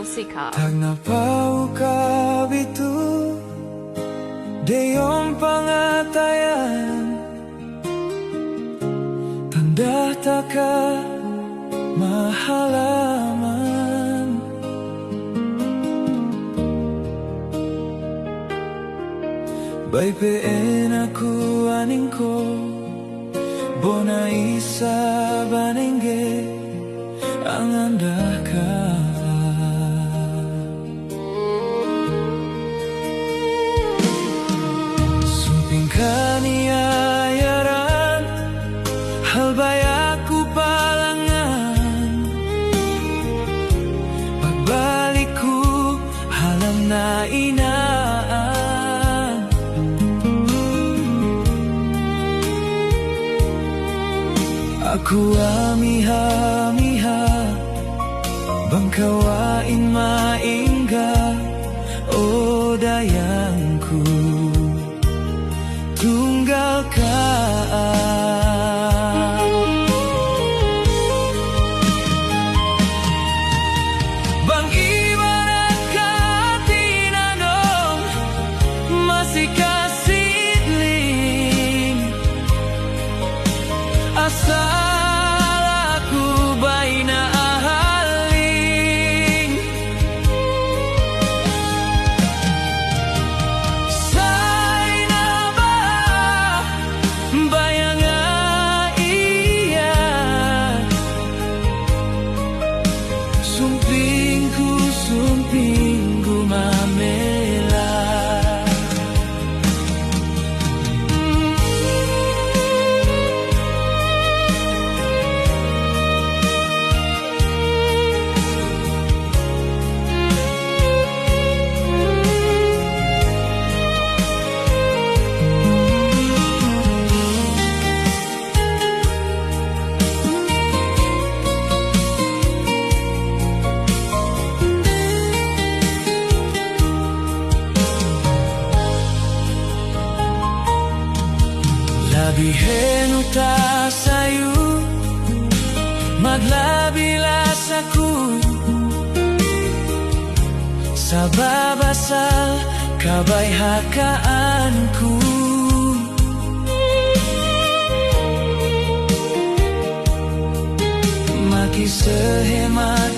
musika. Tagnapau ka bitu deyong pangatayan, tanda taka mahalaman. Baypeen aku aning ko bona isa banengge ang anda ka. Sumping kaniayaran halbayaku palangan, pagbaliku halam na inaan. Aku amiha-miha bangkawain maingga o dayangku tunggal ka. Bang ibarat katinanong masih kasidling asal aku baina ahaling. Say na ba bayanga iya sumpingku mamela. Labihen uta sayu maglabilas aku sa babasal kabayhakaanku. Makisehemat